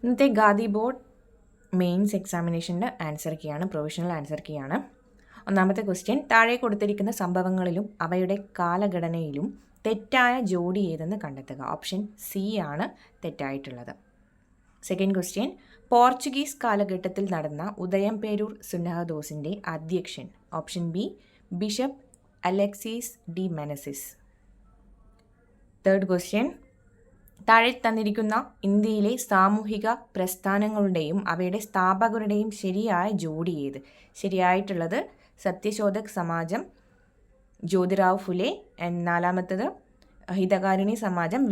ഇന്നത്തെ Khadi board mains എക്സാമിനേഷൻ്റെ answer കീയാണ്, പ്രൊവിഷണൽ ആൻസർ കീയാണ്. ഒന്നാമത്തെ ക്വസ്റ്റ്യൻ, താഴെ കൊടുത്തിരിക്കുന്ന സംഭവങ്ങളിലും അവയുടെ കാലഘടനയിലും തെറ്റായ ജോഡി ഏതെന്ന് കണ്ടെത്തുക. ഓപ്ഷൻ സി ആണ് തെറ്റായിട്ടുള്ളത്. സെക്കൻഡ് ക്വസ്റ്റ്യൻ, പോർച്ചുഗീസ് കാലഘട്ടത്തിൽ നടന്ന ഉദയംപേരൂർ സുന്നഹദോസിൻ്റെ അധ്യക്ഷൻ. Option B bishop Alexis de Menezes. Third question, താഴെ തന്നിരിക്കുന്ന ഇന്ത്യയിലെ സാമൂഹിക പ്രസ്ഥാനങ്ങളുടെയും അവയുടെ സ്ഥാപകരുടെയും ശരിയായ ജോഡി ഏത്? ശരിയായിട്ടുള്ളത് സത്യശോധക് സമാജം, ജ്യോതിറാവ് ഫുലെ. നാലാമത്തത് ഹിതകാരിണി സമാജം,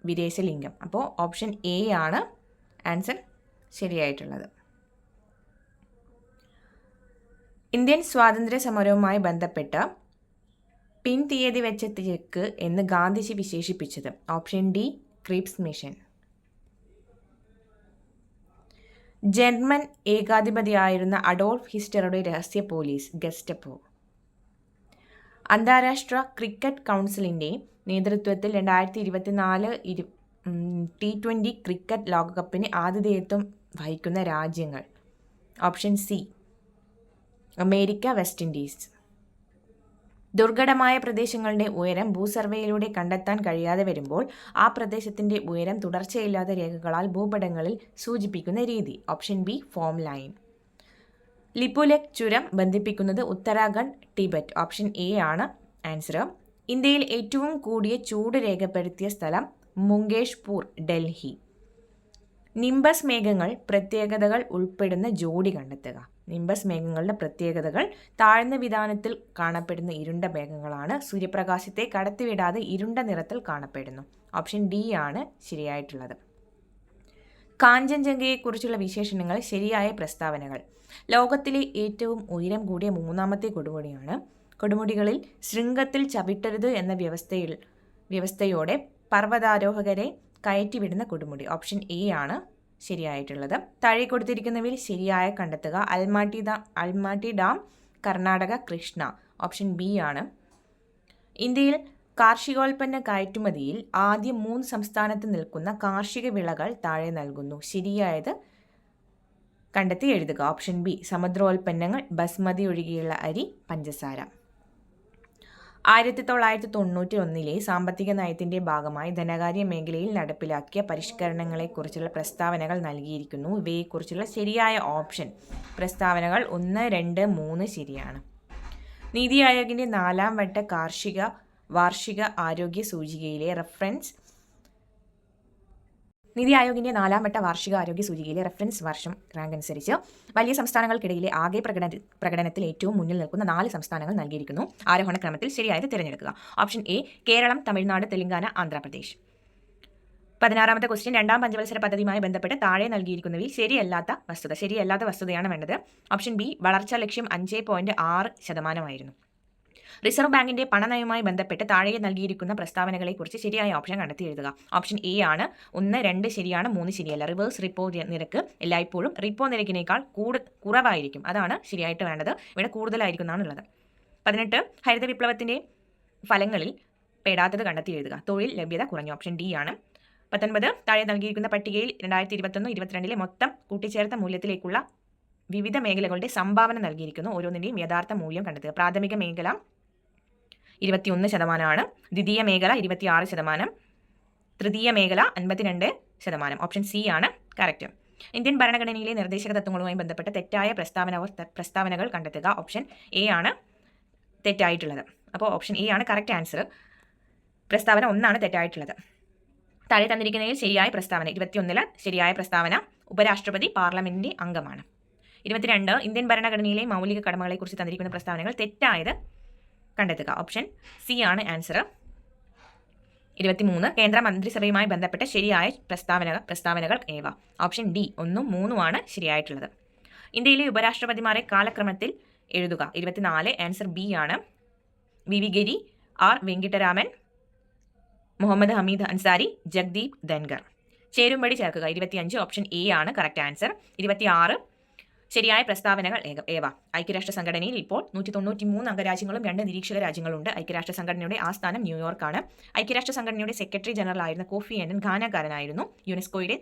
വീരേശലിംഗം. അപ്പോൾ ഓപ്ഷൻ എ ആണ് ആൻസർ ശരിയായിട്ടുള്ളത്. ഇന്ത്യൻ സ്വാതന്ത്ര്യ സമരവുമായി ബന്ധപ്പെട്ട് പിൻതീയതി വെച്ച തിരക്ക് എന്ന് ഗാന്ധിജി വിശേഷിപ്പിച്ചത്. Option D Cripps mission. German ഏകാധിപതിയായിരുന്ന അഡോൾഫ് ഹിറ്റ്ലറുടെ രഹസ്യ പോലീസ് ഗെസ്റ്റപ്പോ. അന്താരാഷ്ട്ര ക്രിക്കറ്റ് കൗൺസിലിൻ്റെ നേതൃത്വത്തിൽ 2024 T20 ക്രിക്കറ്റ് ലോകകപ്പിന് ആതിഥേയത്വം വഹിക്കുന്ന രാജ്യങ്ങൾ. Option C America, west Indies. ദുർഘടമായ പ്രദേശങ്ങളുടെ ഉയരം ഭൂസർവേയിലൂടെ കണ്ടെത്താൻ കഴിയാതെ വരുമ്പോൾ ആ പ്രദേശത്തിൻ്റെ ഉയരം തുടർച്ചയില്ലാത്ത രേഖകളാൽ ഭൂപടങ്ങളിൽ സൂചിപ്പിക്കുന്ന രീതി. Option B form line. Lipulekh ചുരം ബന്ധിപ്പിക്കുന്നത് ഉത്തരാഖണ്ഡ്, ടിബറ്റ്. ഓപ്ഷൻ എ ആണ് ആൻസർ. ഇന്ത്യയിൽ ഏറ്റവും കൂടിയ ചൂട് രേഖപ്പെടുത്തിയ സ്ഥലം മുങ്കേഷ്പൂർ, ഡൽഹി. നിംബസ് മേഘങ്ങൾ പ്രത്യേകതകൾ ഉൾപ്പെടുന്ന ജോഡി കണ്ടെത്തുക. നിംബസ് മേഘങ്ങളുടെ പ്രത്യേകതകൾ താഴ്ന്ന വിതാനത്തിൽ കാണപ്പെടുന്ന ഇരുണ്ട മേഘങ്ങളാണ്. സൂര്യപ്രകാശത്തെ കടത്തിവിടാതെ ഇരുണ്ട നിറത്തിൽ കാണപ്പെടുന്നു. ഓപ്ഷൻ ഡി ആണ് ശരിയായിട്ടുള്ളത്. കാഞ്ചൻജംഗയെക്കുറിച്ചുള്ള വിശേഷണങ്ങൾ ശരിയായ പ്രസ്താവനകൾ. ലോകത്തിലെ ഏറ്റവും ഉയരം കൂടിയ മൂന്നാമത്തെ കൊടുമുടിയാണ്. കൊടുമുടികളിൽ ശൃംഗത്തിൽ ചവിട്ടരുത് എന്ന വ്യവസ്ഥയോടെ പർവ്വതാരോഹകരെ കയറ്റിവിടുന്ന കൊടുമുടി. ഓപ്ഷൻ എ ആണ് ശരിയായിട്ടുള്ളത്. താഴെ കൊടുത്തിരിക്കുന്നവയിൽ ശരിയായ കണ്ടെത്തുക. Almatti dam, Karnataka, Krishna. Option B ആണ്. ഇന്ത്യയിൽ കാർഷികോൽപ്പന്ന കയറ്റുമതിയിൽ ആദ്യം 3 സംസ്ഥാനത്ത് നിൽക്കുന്ന കാർഷിക വിളകൾ താഴെ നൽകുന്നു. ശരിയായത് കണ്ടെത്തി എഴുതുക. ഓപ്ഷൻ ബി സമുദ്രോൽപ്പന്നങ്ങൾ, ബസ്മതി ഒഴികെയുള്ള അരി, പഞ്ചസാര. 1991 സാമ്പത്തിക നയത്തിൻ്റെ ഭാഗമായി ധനകാര്യ മേഖലയിൽ നടപ്പിലാക്കിയ പരിഷ്കരണങ്ങളെക്കുറിച്ചുള്ള പ്രസ്താവനകൾ നൽകിയിരിക്കുന്നു. ഇവയെക്കുറിച്ചുള്ള ശരിയായ ഓപ്ഷൻ പ്രസ്താവനകൾ 1, 2, 3 ശരിയാണ്. നീതി ആയോഗിൻ്റെ 4ാം വട്ട വാർഷിക ആരോഗ്യ സൂചികയിലെ റഫറൻസ് വർഷം റാങ്ക് അനുസരിച്ച് വലിയ സംസ്ഥാനങ്ങൾക്കിടയിലെ ആകെ പ്രകടനത്തിൽ ഏറ്റവും മുന്നിൽ നിൽക്കുന്ന 4 സംസ്ഥാനങ്ങൾ നൽകിയിരിക്കുന്നു. ആരോഹണ ക്രമത്തിൽ ശരിയായത് തിരഞ്ഞെടുക്കുക. Option A Keralam, Tamil Nadu, Telangana, Andhra Pradesh. 16ാമത്തെ ക്വസ്റ്റ്യൻ, 2ാം പഞ്ചവത്സര പദ്ധതിയുമായി ബന്ധപ്പെട്ട് താഴെ നൽകിയിരിക്കുന്നവയിൽ ശരിയല്ലാത്ത വസ്തുതയാണ് വേണ്ടത്. ഓപ്ഷൻ ബി വളർച്ചാ ലക്ഷ്യം 5.6% റിസർവ് ബാങ്കിന്റെ പണനയവുമായി ബന്ധപ്പെട്ട് താഴെ നൽകിയിരിക്കുന്ന പ്രസ്താവനകളെക്കുറിച്ച് ശരിയായ ഓപ്ഷൻ കണ്ടെത്തി എഴുതുക. ഓപ്ഷൻ എ ആണ്. 1, 2 ശരിയാണ്, 3 ശരിയല്ല. റിവേഴ്സ് റിപ്പോ നിരക്ക് എല്ലായ്പ്പോഴും റിപ്പോ നിരക്കിനേക്കാൾ കുറവായിരിക്കും. അതാണ് ശരിയായിട്ട് വേണ്ടത്. ഇവിടെ കൂടുതലായിരിക്കും എന്നാണുള്ളത്. 18 ഹരിത വിപ്ലവത്തിന്റെ ഫലങ്ങളിൽ പെടാത്തത് കണ്ടെത്തി എഴുതുക. തൊഴിൽ ലഭ്യത കുറഞ്ഞു. ഓപ്ഷൻ ഡി ആണ്. 19 താഴെ നൽകിയിരിക്കുന്ന പട്ടികയിൽ 2021-22 മൊത്തം കൂട്ടിച്ചേർത്ത മൂല്യത്തിലേക്കുള്ള വിവിധ മേഖലകളുടെ സംഭാവന നൽകിയിരിക്കുന്നു. ഓരോന്നിൻ്റെയും യഥാർത്ഥ മൂല്യം കണ്ടെത്തുക. പ്രാഥമിക മേഖല 21%, ദ്വിതീയ മേഖല 26%, തൃതീയ മേഖല 52%. ഓപ്ഷൻ സി ആണ് കറക്റ്റ്. ഇന്ത്യൻ ഭരണഘടനയിലെ നിർദ്ദേശക തത്വങ്ങളുമായി ബന്ധപ്പെട്ട തെറ്റായ പ്രസ്താവനകൾ കണ്ടെത്തുക. ഓപ്ഷൻ എ ആണ് തെറ്റായിട്ടുള്ളത്. അപ്പോൾ ഓപ്ഷൻ എ ആണ് കറക്റ്റ് ആൻസർ. പ്രസ്താവന 1 ആണ് തെറ്റായിട്ടുള്ളത്. താഴെ തന്നിരിക്കുന്നതിൽ ശരിയായ പ്രസ്താവന. 21 ശരിയായ പ്രസ്താവന ഉപരാഷ്ട്രപതി പാർലമെന്റിന്റെ അംഗമാണ്. 22 ഇന്ത്യൻ ഭരണഘടനയിലെ മൗലിക കടമകളെക്കുറിച്ച് തന്നിരിക്കുന്ന പ്രസ്താവനകൾ തെറ്റായത് കണ്ടെത്തുക. ഓപ്ഷൻ സി ആണ് ആൻസർ. 23 കേന്ദ്ര മന്ത്രിസഭയുമായി ബന്ധപ്പെട്ട ശരിയായ പ്രസ്താവനകൾ ഏവ? ഓപ്ഷൻ ഡി 1, 3 ആണ് ശരിയായിട്ടുള്ളത്. ഇന്ത്യയിലെ ഉപരാഷ്ട്രപതിമാരെ കാലക്രമത്തിൽ എഴുതുക. 24 ആൻസർ ബി ആണ്. വി ഗിരി, ആർ വെങ്കിട്ടരാമൻ, മുഹമ്മദ് ഹമീദ് അൻസാരി, ജഗ്ദീപ് ധൻഖർ. ചേരുംപടി ചേർക്കുക. 25 ഓപ്ഷൻ എ ആണ് കറക്റ്റ് ആൻസർ. 26 ശരിയായ പ്രസ്താവനകൾ ഏവ? ഐക്യരാഷ്ട്ര സംഘടനയിൽ ഇപ്പോൾ 193 അംഗരാജ്യങ്ങളും 2 നിരീക്ഷക രാജ്യങ്ങളുണ്ട്. ഐക്യരാഷ്ട്ര സംഘടനയുടെ ആസ്ഥാനം ന്യൂയോർക്കാണ്. ഐക്യരാഷ്ട്ര സംഘടനയുടെ സെക്രട്ടറി ജനറൽ ആയിരുന്ന കോഫി അന്നൻ ഘാനക്കാരനായിരുന്നു. യുനെസ്കോയുടെ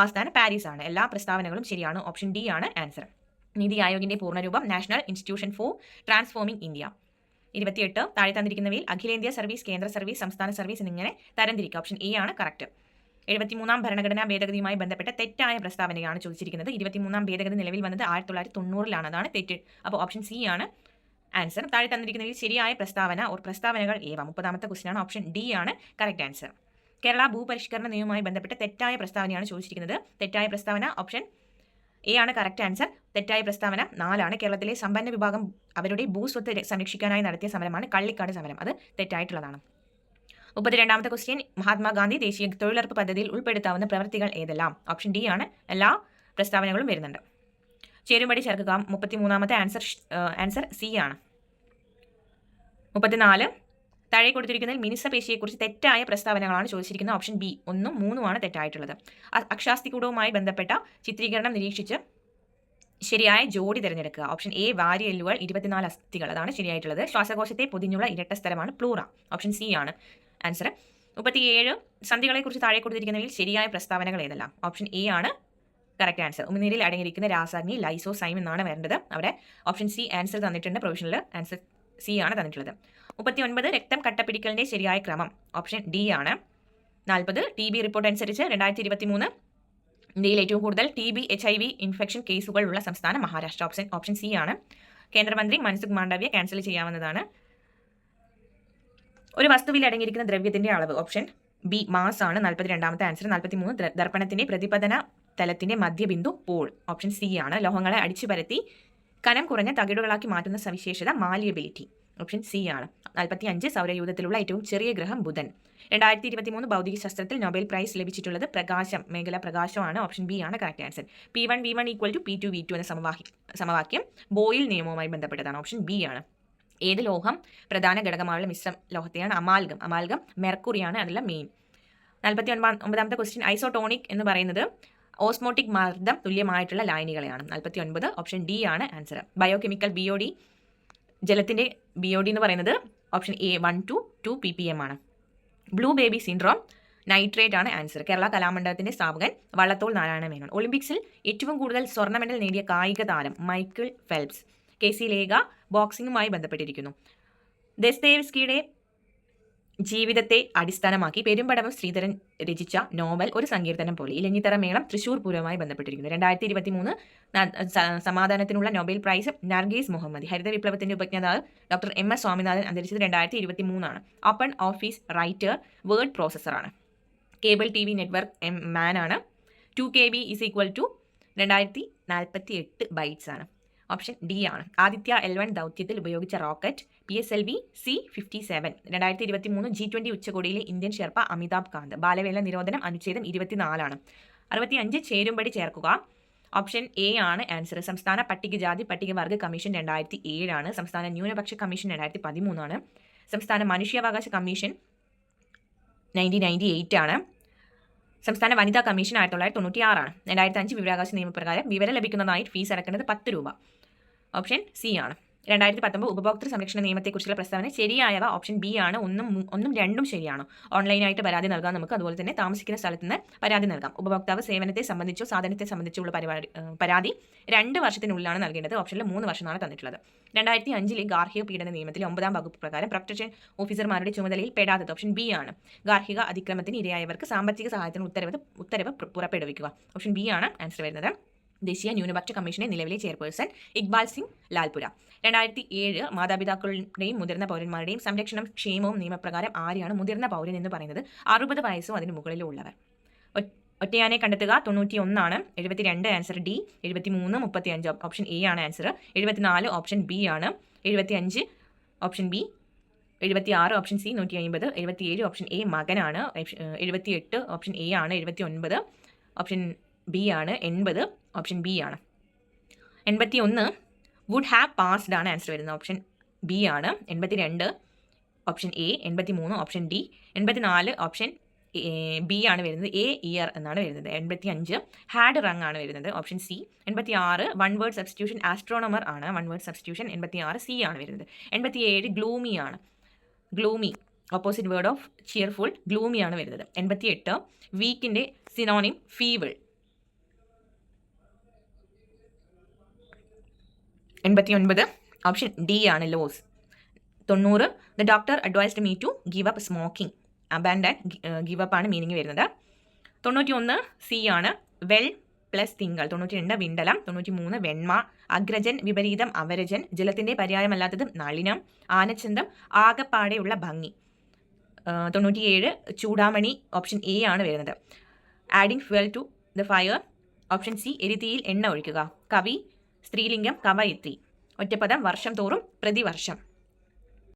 ആസ്ഥാനം പാരീസ് ആണ്. എല്ലാ പ്രസ്താവനകളും ശരിയാണ്. ഓപ്ഷൻ ഡി ആണ് ആൻസർ. നീതി ആയോഗിന്റെ പൂർണ്ണരൂപം national institution for transforming India. 28 താഴെ തന്നിരിക്കുന്നവയിൽ അഖിലേന്ത്യാ സർവീസ്, കേന്ദ്ര സർവീസ്, സംസ്ഥാന സർവീസ് എന്നിങ്ങനെ തരംതിരിക്കുക. ഓപ്ഷൻ എ ആണ് കറക്റ്റ്. 73ാം ഭരണഘടനാ ഭേദഗതിയുമായി ബന്ധപ്പെട്ട തെറ്റായ പ്രസ്താവനയാണ് ചോദിച്ചിരിക്കുന്നത്. 23ാം ഭേദഗതി നിലവിൽ വന്നത് 1990-ലാണ്. അതാണ് തെറ്റ്. അപ്പോൾ ഓപ്ഷൻ സി ആണ് ആൻസർ. താഴെ തന്നിരിക്കുന്നതിൽ ശരിയായ പ്രസ്താവന ഓർ പ്രസ്താവനകൾ ഏവ. 30ാമത്തെ ക്വസ്റ്റ്യൻ ആണ്. ഓപ്ഷൻ ഡി ആണ് കറക്റ്റ് ആൻസർ. കേരള ഭൂപരിഷ്കരണ നിയമവുമായി ബന്ധപ്പെട്ട തെറ്റായ പ്രസ്താവനയാണ് ചോദിച്ചിരിക്കുന്നത്. തെറ്റായ പ്രസ്താവന ഓപ്ഷൻ എ ആണ് കറക്റ്റ് ആൻസർ. തെറ്റായ പ്രസ്താവന 4 ആണ്. കേരളത്തിലെ സമ്പന്ന വിഭാഗം അവരുടെ ഭൂസ്വത്ത് സംരക്ഷിക്കാനായി നടത്തിയ സമരമാണ് കള്ളിക്കാട് സമരം. അത് തെറ്റായിട്ടുള്ളതാണ്. 32ാമത്തെ ക്വസ്റ്റ്യൻ, മഹാത്മാഗാന്ധി ദേശീയ തൊഴിലുറപ്പ് പദ്ധതിയിൽ ഉൾപ്പെടുത്താവുന്ന പ്രവൃത്തികൾ ഏതെല്ലാം? ഓപ്ഷൻ ഡി ആണ് എല്ലാ പ്രസ്താവനകളും വരുന്നുണ്ട്. ചേരുംപടി ചേർക്കുക. 33ാമത്തെ ആൻസർ സി ആണ്. 34 താഴെ കൊടുത്തിരിക്കുന്നതിൽ മിനുസപേശിയെക്കുറിച്ച് തെറ്റായ പ്രസ്താവനകളാണ് ചോദിച്ചിരിക്കുന്നത്. Option B 1ഉം 3ഉമാണ് തെറ്റായിട്ടുള്ളത്. അക്ഷാസ്തികൂടവുമായി ബന്ധപ്പെട്ട ചിത്രീകരണം നിരീക്ഷിച്ച് ശരിയായ ജോഡി തിരഞ്ഞെടുക്കുക. ഓപ്ഷൻ എ വാരിയെല്ലുകൾ 24 അസ്ഥികൾ, അതാണ് ശരിയായിട്ടുള്ളത്. ശ്വാസകോശത്തെ പൊതിഞ്ഞുള്ള ഇരട്ട സ്ഥലമാണ് പ്ലൂറ. ഓപ്ഷൻ സി ആണ് ആൻസർ. 37 സന്ധികളെക്കുറിച്ച് താഴെ കൊടുത്തിരിക്കുന്നതിൽ ശരിയായ പ്രസ്താവനകൾ ഏതെല്ലാം? ഓപ്ഷൻ എ ആണ് കറക്റ്റ് ആൻസർ. ഉമിനീരിൽ അടങ്ങിയിരിക്കുന്ന രാസാഗ്നി ലൈസോസൈം എന്നാണ് വരേണ്ടത്. അവിടെ ഓപ്ഷൻ സി ആൻസർ തന്നിട്ടുണ്ട്. പ്രൊവിഷണൽ ആൻസർ സി ആണ് തന്നിട്ടുള്ളത്. 39 രക്തം കട്ടപ്പിടിക്കലിന്റെ ശരിയായ ക്രമം. ഓപ്ഷൻ ഡി ആണ്. 40 TB റിപ്പോർട്ട് അനുസരിച്ച് 2023 ഇന്ത്യയിൽ ഏറ്റവും കൂടുതൽ TB HIV ഇൻഫെക്ഷൻ കേസുകൾ ഉള്ള സംസ്ഥാനം മഹാരാഷ്ട്ര. ഓപ്ഷൻ സി ആണ്. കേന്ദ്രമന്ത്രി മൻസുഖ് മാണ്ഡവ്യ ക്യാൻസൽ ചെയ്യാവുന്നതാണ്. ഒരു വസ്തുവിൽ അടങ്ങിയിരിക്കുന്ന ദ്രവ്യത്തിന്റെ അളവ്. ഓപ്ഷൻ ബി മാസ് ആണ്. 42ാമത്തെ ആൻസർ. 43 ദർപ്പണത്തിന്റെ പ്രതിപതന തലത്തിന്റെ മധ്യബിന്ദു പോൾ. ഓപ്ഷൻ സി ആണ്. ലോഹങ്ങളെ അടിച്ചു പരത്തി കനം കുറഞ്ഞ തകിടുകളാക്കി മാറ്റുന്ന സവിശേഷത മാലിയബിലിറ്റി. ഓപ്ഷൻ സി ആണ്. 45 സൗരയൂഥത്തിലുള്ള ഏറ്റവും ചെറിയ ഗ്രഹം ബുധൻ. 2023 ഭൗതിക ശാസ്ത്രത്തിൽ നൊബേൽ പ്രൈസ് ലഭിച്ചിട്ടുള്ളത് പ്രകാശം, മേഖല പ്രകാശമാണ്. ഓപ്ഷൻ ബി ആണ് correct answer. P1 V1 = P2 V2 എന്ന സമവാക്യം ബോയിൽ നിയമവുമായി ബന്ധപ്പെട്ടതാണ്. ഓപ്ഷൻ ബി ആണ്. ഏത് ലോഹം പ്രധാന ഘടകമായുള്ള മിശ്ര ലോഹത്തെയാണ്? അമാൽഗം മെർക്കുറിയാണ് അതിലെ മെയിൻ. 49ാമത്തെ ക്വസ്റ്റ്യൻ, ഐസോട്ടോണിക് എന്ന് പറയുന്നത് ഓസ്മോട്ടിക് മർദ്ദം തുല്യമായിട്ടുള്ള ലായനികളെയാണ്. 49 ഓപ്ഷൻ ഡി ആണ് ആൻസർ. ബയോകെമിക്കൽ BOD, ജലത്തിന്റെ BOD എന്ന് പറയുന്നത് ഓപ്ഷൻ എ 1 to 2 ppm ആണ്. ബ്ലൂ ബേബി സിൻഡ്രോം നൈട്രേറ്റ് ആണ് ആൻസർ. കേരള കലാമണ്ഡലത്തിന്റെ സ്ഥാപകൻ വള്ളത്തോൾ നാരായണ മേനോൻ. ഒളിമ്പിക്സിൽ ഏറ്റവും കൂടുതൽ സ്വർണ്ണ മെഡൽ നേടിയ കായിക താരം മൈക്കിൾ ഫെൽപ്സ്. KC ലേഖ ബോക്സിംഗുമായി ബന്ധപ്പെട്ടിരിക്കുന്നു. ദസ്തയേവ്സ്കിയുടെ ജീവിതത്തെ അടിസ്ഥാനമാക്കി പെരുമ്പടവം ശ്രീധരൻ രചിച്ച നോവൽ ഒരു സങ്കീർത്തനം പോലെ. ഇലഞ്ഞിത്തറ മേളം തൃശൂർ പൂരവുമായി ബന്ധപ്പെട്ടിരിക്കുന്നു. 2023 സമാധാനത്തിനുള്ള നൊബേൽ പ്രൈസ് നർഗീസ് മുഹമ്മദി. ഹരിത വിപ്ലവത്തിന്റെ ഉപജ്ഞാതാവ് ഡോക്ടർ MS സ്വാമിനാഥൻ അന്തരിച്ചത് 2023 ആണ്. ഓപ്പൺ ഓഫീസ് റൈറ്റർ വേർഡ് പ്രോസസ്സറാണ്. കേബിൾ TV നെറ്റ്വർക്ക് മാൻ ആണ്. 2KB = 2048 ബൈറ്റ്സ് ആണ്. ഓപ്ഷൻ ഡി ആണ്. ആദിത്യ L1 ദൗത്യത്തിൽ ഉപയോഗിച്ച റോക്കറ്റ് PSLV C-57. 2023 G20 ഉച്ചകോടിയിലെ ഇന്ത്യൻ ഷെർപ്പ അമിതാഭ് കാന്ത്. ബാലവേല നിരോധനം അനുച്ഛേദം 24 ആണ്. 65 ചേരുംപടി ചേർക്കുക. ഓപ്ഷൻ എ ആണ് ആൻസർ. സംസ്ഥാന പട്ടികജാതി പട്ടികവർഗ കമ്മീഷൻ 2007 ആണ്. സംസ്ഥാന ന്യൂനപക്ഷ കമ്മീഷൻ 2013 ആണ്. സംസ്ഥാന മനുഷ്യാവകാശ കമ്മീഷൻ 1998 ആണ്. സംസ്ഥാന വനിതാ കമ്മീഷൻ 1996 ആണ്. 2005 വിവരാവകാശ നിയമപ്രകാരം വിവരം ലഭിക്കുന്നതായി ഫീസ് അടക്കുന്നത് 10 രൂപ. ഓപ്ഷൻ സി ആണ്. 2019 ഉപഭോക്തൃ സംരക്ഷണ നിയമത്തെക്കുറിച്ചുള്ള പ്രസ്താവന ശരിയായവ. ഓപ്ഷൻ ബി ആണ്. 1ഉം 2ഉം ശരിയാണ്. ഓൺലൈനായിട്ട് പരാതി നൽകാം നമുക്ക്. അതുപോലെ തന്നെ താമസിക്കുന്ന സ്ഥലത്ത് നിന്ന് പരാതി നൽകാം. ഉപഭോക്താവ് സേവനത്തെ സംബന്ധിച്ചോ സാധനത്തെ സംബന്ധിച്ചോ ഉള്ള പരാതി 2 വർഷത്തിനുള്ളിലാണ് നൽകേണ്ടത്. ഓപ്ഷനിൽ 3 വർഷമാണ് തന്നിട്ടുള്ളത്. 2005 ഗാർഹിക പീഡന നിയമത്തിൽ 9ാം വകുപ്പ് പ്രകാരം പ്രൊട്ടക്ഷൻ ഓഫീസർമാരുടെ ചുമതലയിൽ പെടാത്തത്. ഓപ്ഷൻ ബി ആണ്. ഗാർഹിക അതിക്രമത്തിന് ഇരയായവർക്ക് സാമ്പത്തിക സഹായത്തിന് ഉത്തരവ് പുറപ്പെടുവിക്കുക. ഓപ്ഷൻ ബി ആണ് ആൻസർ വരുന്നത്. ദേശീയ ന്യൂനപക്ഷ കമ്മീഷന്റെ നിലവിലെ ചെയർപേഴ്സൺ ഇക്ബാൽ സിംഗ് ലാൽപുര. 2007 മാതാപിതാക്കളുടെയും മുതിർന്ന പൗരന്മാരുടെയും സംരക്ഷണം ക്ഷേമവും നിയമപ്രകാരം ആരെയാണ് മുതിർന്ന പൗരൻ എന്ന് പറയുന്നത്? 60 വയസ്സും അതിന് മുകളിലും ഉള്ളവർ. ഒറ്റയാനെ കണ്ടെത്തുക 91 ആണ്. 72 ആൻസർ ഡി. 73 35 ഓപ്ഷൻ എ ആണ് ആൻസർ. 74 ഓപ്ഷൻ ബി ആണ്. 75 option B. 76 option C. 150 77 option A മകനാണ്. 78 ഓപ്ഷൻ എ ആണ്. 79 ഓപ്ഷൻ ബി ആണ്. 80 ഓപ്ഷൻ ബി ആണ്. 81 വുഡ് ഹാവ് പാസ്ഡ് ആണ് ആൻസർ വരുന്നത്. ഓപ്ഷൻ ബി ആണ്. 82 option A. 83 option D. 84 option B ആണ് വരുന്നത്. എ ഇയർ എന്നാണ് വരുന്നത്. 85 ഹാഡ് റങ് ആണ് വരുന്നത്. Option C. 86 one word substitution astronomer ആണ്. വൺ വേർഡ് സബ്സ്റ്റിറ്റ്യൂഷൻ 86 സി ആണ് വരുന്നത്. 87 ഗ്ലൂമി ആണ്. Gloomy opposite word of cheerful gloomy ആണ് വരുന്നത്. 88 വീക്കിൻ്റെ സിനോണിം ഫീബിൾ. 89 ഓപ്ഷൻ ഡി ആണ് loss. 90 the doctor advised me to give up smoking. Abandon give up ആണ് meaning വരുന്നത്. 91 സി ആണ് വെൽ പ്ലസ് തിങ്കൾ. 92 വിണ്ടലം. 93 വെണ്മ. അഗ്രജൻ വിപരീതം അവരജൻ. ജലത്തിന്റെ പര്യായമല്ലാത്തത് നളിനം. ആനച്ചന്തം ആകപ്പാടെയുള്ള ഭംഗി. 97 ചൂടാമണി. ഓപ്ഷൻ എ ആണ് വരുന്നത്. Adding fuel to the fire. Option C എരിതീയിൽ എണ്ണ ഒഴിക്കുക. കവി സ്ത്രീലിംഗം കവയിത്രി. ഒറ്റപ്പദം വർഷം തോറും പ്രതിവർഷം.